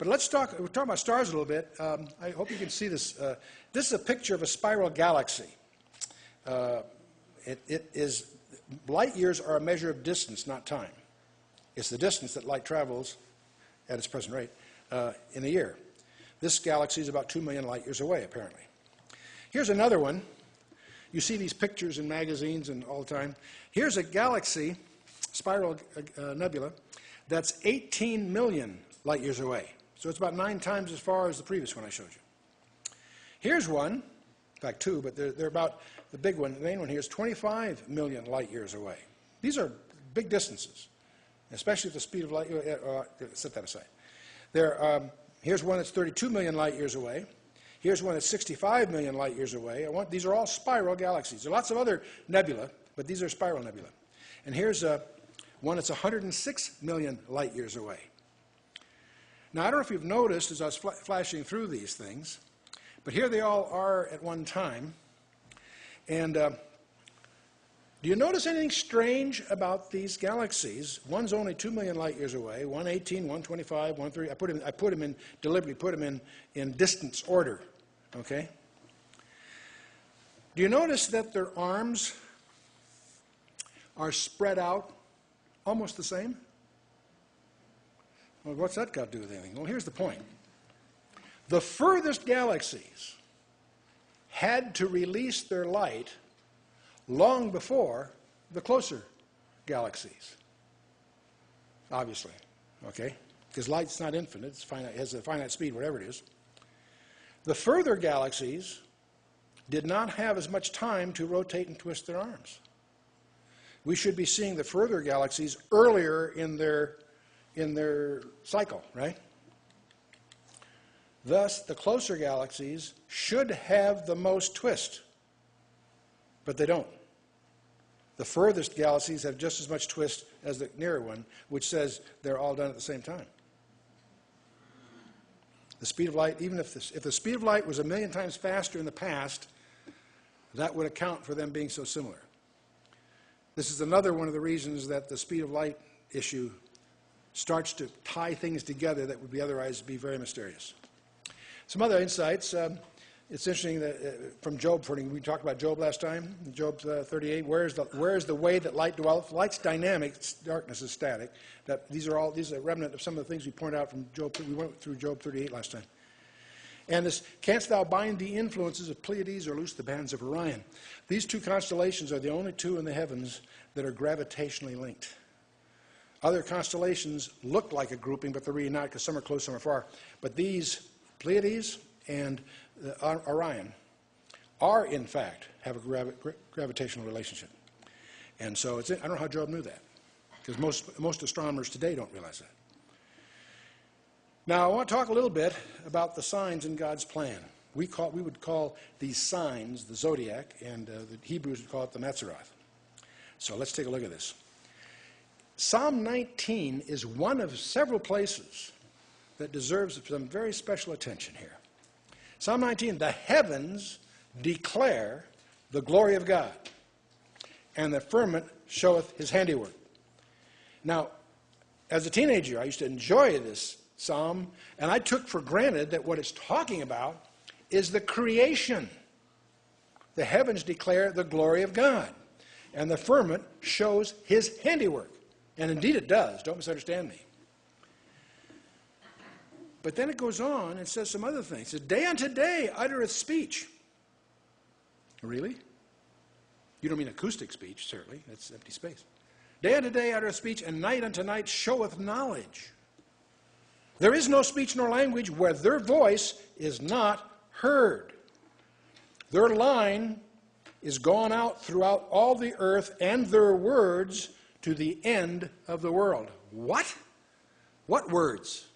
But we're talking about stars a little bit. I hope you can see this. This is a picture of a spiral galaxy. Light years are a measure of distance, not time. It's the distance that light travels at its present rate in a year. This galaxy is about 2 million light years away, apparently. Here's another one. You see these pictures in magazines and all the time. Here's a galaxy, spiral nebula, that's 18 million light years away. So it's about 9 times as far as the previous one I showed you. Here's one, in fact 2, but they're about, the big one, the main one here is 25 million light years away. These are big distances, especially at the speed of light. Set that aside. Here's one that's 32 million light years away. Here's one that's 65 million light years away. These are all spiral galaxies. There are lots of other nebula, but these are spiral nebula. And here's one that's 106 million light years away. Now, I don't know if you've noticed as I was flashing through these things, but here they all are at one time. And do you notice anything strange about these galaxies? One's only 2 million light years away, 118, 125, 130. I deliberately put them in distance order, okay? Do you notice that their arms are spread out almost the same? Well, what's that got to do with anything? Well, here's the point. The furthest galaxies had to release their light long before the closer galaxies, obviously, okay? Because light's not infinite, it's finite, it has a finite speed, whatever it is. The further galaxies did not have as much time to rotate and twist their arms. We should be seeing the further galaxies earlier in their cycle, right? Thus, the closer galaxies should have the most twist, but they don't. The furthest galaxies have just as much twist as the nearer one, which says they're all done at the same time. The speed of light, even if the speed of light was 1 million times faster in the past, that would account for them being so similar. This is another one of the reasons that the speed of light issue starts to tie things together that would otherwise be very mysterious. Some other insights. It's interesting that from Job, we talked about Job last time, Job 38. Where is the way that light dwelleth? Light's dynamic, darkness is static. These are a remnant of some of the things we pointed out from Job. We went through Job 38 last time. And this, canst thou bind the influences of Pleiades or loose the bands of Orion? These 2 constellations are the only 2 in the heavens that are gravitationally linked. Other constellations look like a grouping, but they're really not, because some are close, some are far. But these Pleiades and Orion are, in fact, have a gravitational relationship. And so I don't know how Job knew that, because most astronomers today don't realize that. Now, I want to talk a little bit about the signs in God's plan. We would call these signs the zodiac, and the Hebrews would call it the Metzeroth. So let's take a look at this. Psalm 19 is one of several places that deserves some very special attention here. Psalm 19, the heavens declare the glory of God, and the firmament showeth his handiwork. Now, as a teenager, I used to enjoy this psalm, and I took for granted that what it's talking about is the creation. The heavens declare the glory of God, and the firmament shows his handiwork. And indeed it does, don't misunderstand me. But then it goes on and says some other things. It says, day unto day uttereth speech. Really? You don't mean acoustic speech, certainly. That's empty space. Day unto day uttereth speech, and night unto night showeth knowledge. There is no speech nor language where their voice is not heard. Their line is gone out throughout all the earth, and their words to the end of the world. What? What words?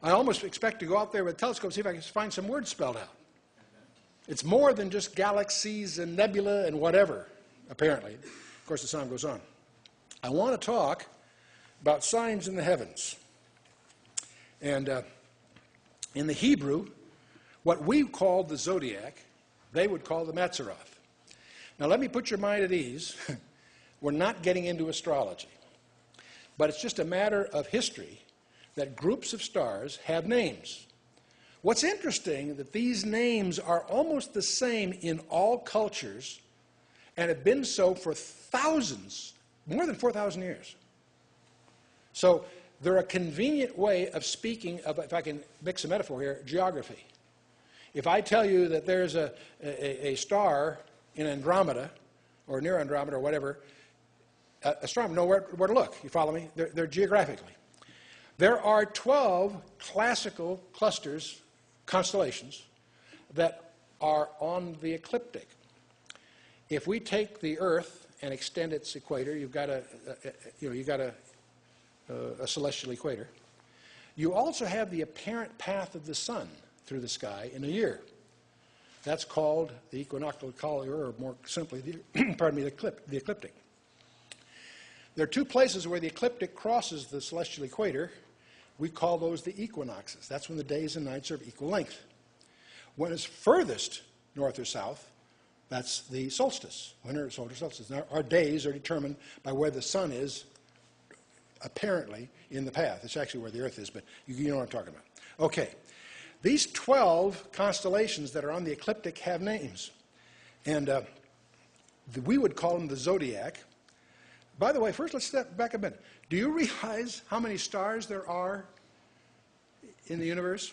I almost expect to go out there with a telescope and see if I can find some words spelled out. It's more than just galaxies and nebula and whatever, apparently. Of course, the psalm goes on. I want to talk about signs in the heavens. And in the Hebrew, what we call the zodiac, they would call the Metzeroth. Now, let me put your mind at ease. We're not getting into astrology. But it's just a matter of history that groups of stars have names. What's interesting that these names are almost the same in all cultures and have been so for thousands, more than 4,000 years. So they're a convenient way of speaking of, if I can mix a metaphor here, geography. If I tell you that there's a star in Andromeda, or near Andromeda, or whatever, astronomers know where to look. You follow me? They're geographically. There are 12 classical clusters, constellations, that are on the ecliptic. If we take the Earth and extend its equator, you've got a celestial equator. You also have the apparent path of the sun through the sky in a year. That's called the equinoctial color, or more simply, the ecliptic. There are two places where the ecliptic crosses the celestial equator. We call those the equinoxes. That's when the days and nights are of equal length. When it's furthest north or south, that's the solstice, winter, solar solstice. Now, our days are determined by where the sun is apparently in the path. It's actually where the Earth is, but you know what I'm talking about. Okay. These 12 constellations that are on the ecliptic have names. And we would call them the zodiac. By the way, first let's step back a minute. Do you realize how many stars there are in the universe?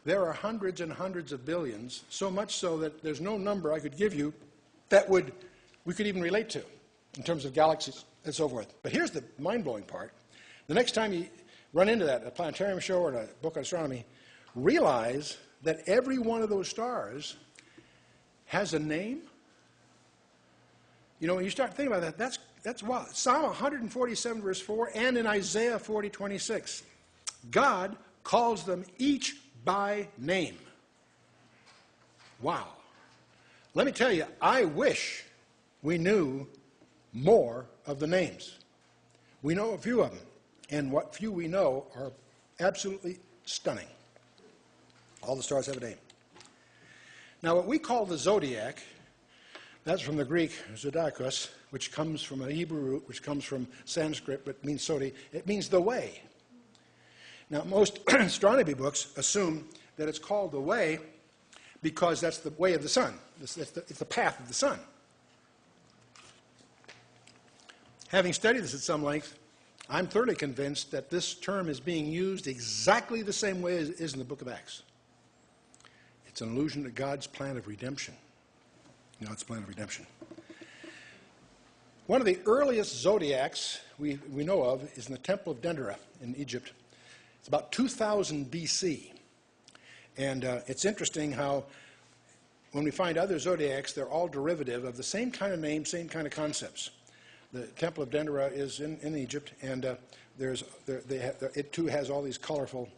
There are hundreds and hundreds of billions, so much so that there's no number I could give you that we could even relate to in terms of galaxies and so forth. But here's the mind-blowing part. The next time you run into that, a planetarium show or a book on astronomy, realize that every one of those stars has a name. You know, when you start thinking about that, that's wow. Psalm 147, verse 4, and in Isaiah 40:26, God calls them each by name. Wow. Let me tell you, I wish we knew more of the names. We know a few of them, and what few we know are absolutely stunning. All the stars have a name. Now, what we call the zodiac, that's from the Greek zodiakos, which comes from a Hebrew root, which comes from Sanskrit, but means sodi. It means the way. Now, most astronomy books assume that it's called the way because that's the way of the sun. It's the path of the sun. Having studied this at some length, I'm thoroughly convinced that this term is being used exactly the same way as it is in the book of Acts. It's an allusion to God's plan of redemption. God's plan of redemption. One of the earliest zodiacs we know of is in the Temple of Dendera in Egypt. It's about 2000 BC. And it's interesting how when we find other zodiacs, they're all derivative of the same kind of name, same kind of concepts. The Temple of Dendera is in Egypt, and it too has all these colorful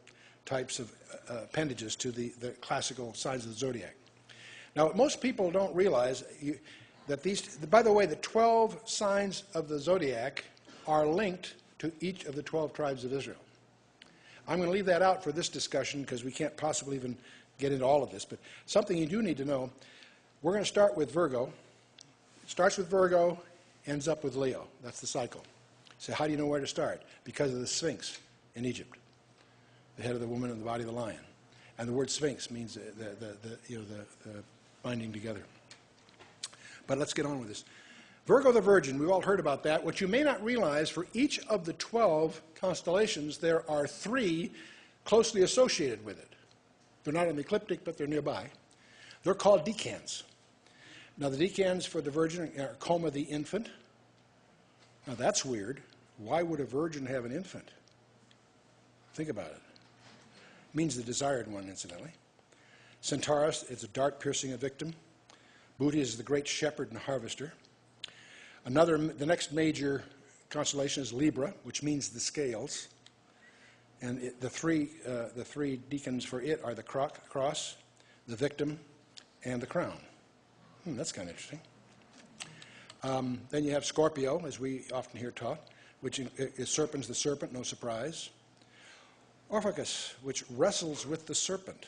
types of appendages to the classical signs of the zodiac. Now, what most people don't realize that by the way, the 12 signs of the zodiac are linked to each of the 12 tribes of Israel. I'm going to leave that out for this discussion because we can't possibly even get into all of this, but something you do need to know, we're going to start with Virgo. It starts with Virgo, ends up with Leo. That's the cycle. So how do you know where to start? Because of the Sphinx in Egypt, the head of the woman and the body of the lion. And the word Sphinx means the binding together. But let's get on with this. Virgo the Virgin, we've all heard about that. What you may not realize, for each of the 12 constellations, there are 3 closely associated with it. They're not on the ecliptic, but they're nearby. They're called decans. Now, the decans for the Virgin are Coma the infant. Now, that's weird. Why would a virgin have an infant? Think about it. It means the desired one, incidentally. Centaurus is a dart piercing a victim. Booty is the great shepherd and harvester. The next major constellation is Libra, which means the scales. And the three decans for it are the cross, the victim, and the crown. That's kind of interesting. Then you have Scorpio, as we often hear taught, which is serpent's the serpent, no surprise. Orpheus, which wrestles with the serpent.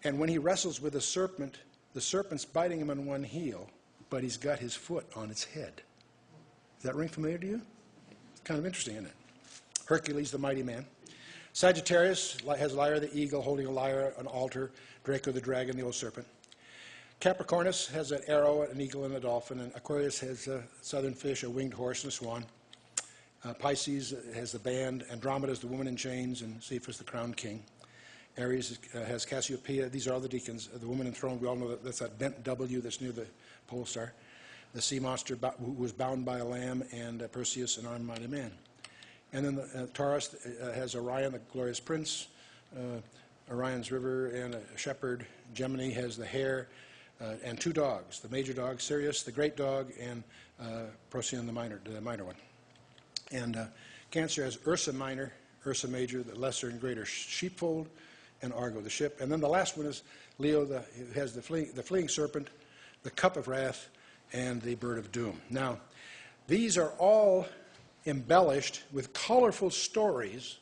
And when he wrestles with the serpent's biting him on one heel, but he's got his foot on its head. Does that ring familiar to you? It's kind of interesting, isn't it? Hercules, the mighty man. Sagittarius has Lyra the eagle holding a lyre, an altar, Draco the dragon, the old serpent. Capricornus has an arrow, an eagle, and a dolphin. And Aquarius has a southern fish, a winged horse, and a swan. Pisces has the band. Andromeda is the woman in chains, and Cephas the crowned king. Aries has Cassiopeia. These are all the deacons. The woman enthroned, we all know that's that bent W that's near the pole star. The sea monster who was bound by a lamb, and Perseus, an armed mighty man. And then Taurus has Orion, the glorious prince, Orion's river, and a shepherd. Gemini has the hare and two dogs, the major dog, Sirius, the great dog, and Procyon, the minor one. And Cancer has Ursa Minor, Ursa Major, the lesser and greater sheepfold, and Argo, the ship. And then the last one is Leo, who has the fleeing serpent, the cup of wrath, and the bird of doom. Now, these are all embellished with colorful stories